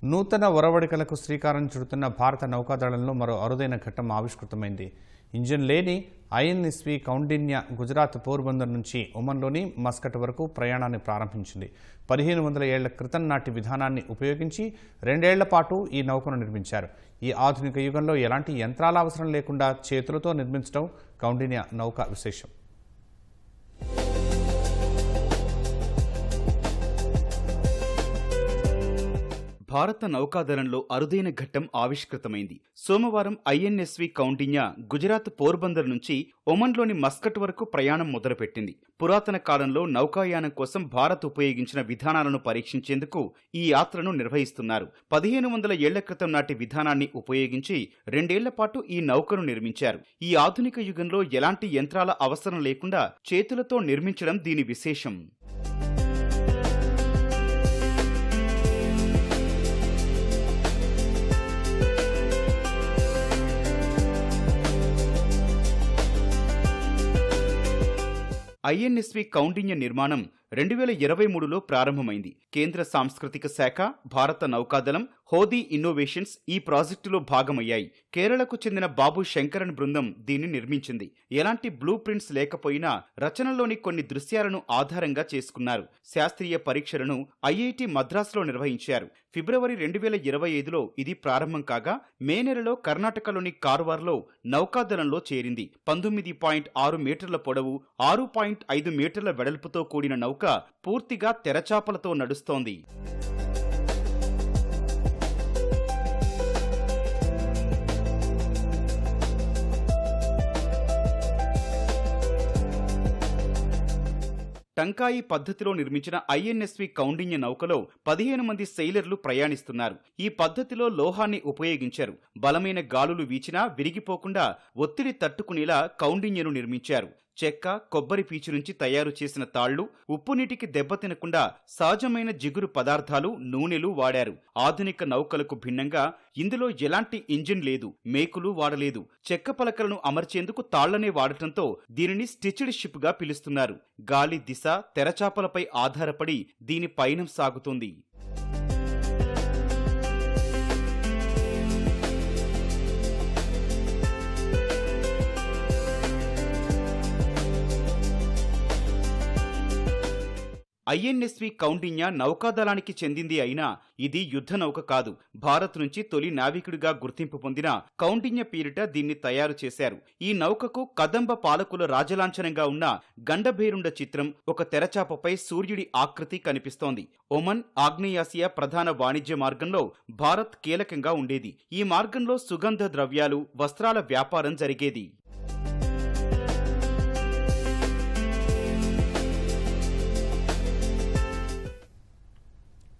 నూతన ఒరవడికలకు శ్రీకారం చుడుతున్న భారత నౌకాదళంలో మరో అరుదైన ఘట్టం ఆవిష్కృతమైంది. ఇంజిన్ లేని ఐఎన్ఎస్వి కౌండిన్య గుజరాత్ పోర్బందర్ నుంచి ఒమన్లోని మస్కట్ వరకు ప్రయాణాన్ని ప్రారంభించింది. 1500 ఏళ్ల క్రితం నాటి విధానాన్ని ఉపయోగించి 2 ఏళ్ల పాటు ఈ నౌకను నిర్మించారు. ఈ ఆధునిక యుగంలో ఎలాంటి యంత్రాల అవసరం లేకుండా చేతులతో నిర్మించడం కౌండిన్య నౌక విశేషం. భారత నౌకాదళంలో అరుదైన ఘట్టం ఆవిష్కృతమైంది. సోమవారం ఐఎన్ఎస్వి కౌండిన్య గుజరాత్ పోర్బందర్ నుంచి ఒమన్లోని మస్కట్ వరకు ప్రయాణం మొదలుపెట్టింది. పురాతన కాలంలో నౌకాయానం కోసం భారత్ ఉపయోగించిన విధానాలను పరీక్షించేందుకు ఈ యాత్రను నిర్వహిస్తున్నారు. 1500 ఏళ్ల క్రితం నాటి విధానాన్ని ఉపయోగించి 2 ఏళ్ల పాటు ఈ నౌకను నిర్మించారు. ఈ ఆధునిక యుగంలో ఎలాంటి యంత్రాల అవసరం లేకుండా చేతులతో నిర్మించడం దీని విశేషం. ఐఎన్ఎస్వి కౌండిన్య నిర్మాణం 2023లో ప్రారంభమైంది. కేంద్ర సాంస్కృతిక శాఖ, భారత నౌకాదళం, హోదీ ఇన్నోవేషన్స్ ఈ ప్రాజెక్టులో భాగమయ్యాయి. కేరళకు చెందిన బాబు శంకరన్ బృందం దీన్ని నిర్మించింది. ఎలాంటి బ్లూ ప్రింట్స్ లేకపోయినా రచనలోని కొన్ని దృశ్యాలను ఆధారంగా చేసుకున్నారు. శాస్త్రీయ పరీక్షలను ఐఐటి మద్రాసులో నిర్వహించారు. ఫిబ్రవరి 2025లో ఇది ప్రారంభం కాగా మే నెలలో కర్ణాటకలోని కార్వార్లో నౌకాదళంలో చేరింది. 19.6 మీటర్ల పొడవు, 6.5 మీటర్ల వెడల్పుతో కూడిన నౌక పూర్తిగా తెరచాపలతో నడుస్తోంది. టంకాయి పద్ధతిలో నిర్మించిన ఐఎన్ఎస్వి కౌండిన్య నౌకలో 15 మంది సెయిలర్లు ప్రయాణిస్తున్నారు. ఈ పద్ధతిలో లోహాన్ని ఉపయోగించారు. బలమైన గాలులు వీచినా విరిగిపోకుండా ఒత్తిడి తట్టుకునేలా కౌండిన్యను నిర్మించారు. చెక్క, కొబ్బరి పీచు నుంచి తయారు చేసిన తాళ్లు, ఉప్పు నీటికి దెబ్బతినకుండా సహజమైన జిగురు పదార్థాలు, నూనెలు వాడారు. ఆధునిక నౌకలకు భిన్నంగా ఇందులో ఎలాంటి ఇంజిన్ లేదు, మేకులు వాడలేదు. చెక్క పలకలను అమర్చేందుకు తాళ్లనే వాడటంతో దీనిని స్టిచ్డ్ షిప్ గా పిలుస్తున్నారు. గాలి దిశ, తెరచాపలపై ఆధారపడి దీని పయనం సాగుతుంది. ఐఎన్ఎస్వి కౌండిన్య నౌకాదళానికి చెందింది అయినా ఇది యుద్ధ నౌక కాదు. భారత్ నుంచి తొలి నావికుడిగా గుర్తింపు పొందిన కౌండిన్య పేరిట దీన్ని తయారు చేశారు. ఈ నౌకకు కదంబ పాలకుల రాజలాంఛనంగా ఉన్న గండభేరుండ చిత్రం, ఒక తెరచాపపై సూర్యుడి ఆకృతి కనిపిస్తోంది. ఒమన్, ఆగ్నేయాసియా ప్రధాన వాణిజ్య మార్గంలో భారత్ కీలకంగా ఉండేది. ఈ మార్గంలో సుగంధ ద్రవ్యాలు, వస్త్రాల వ్యాపారం జరిగేది.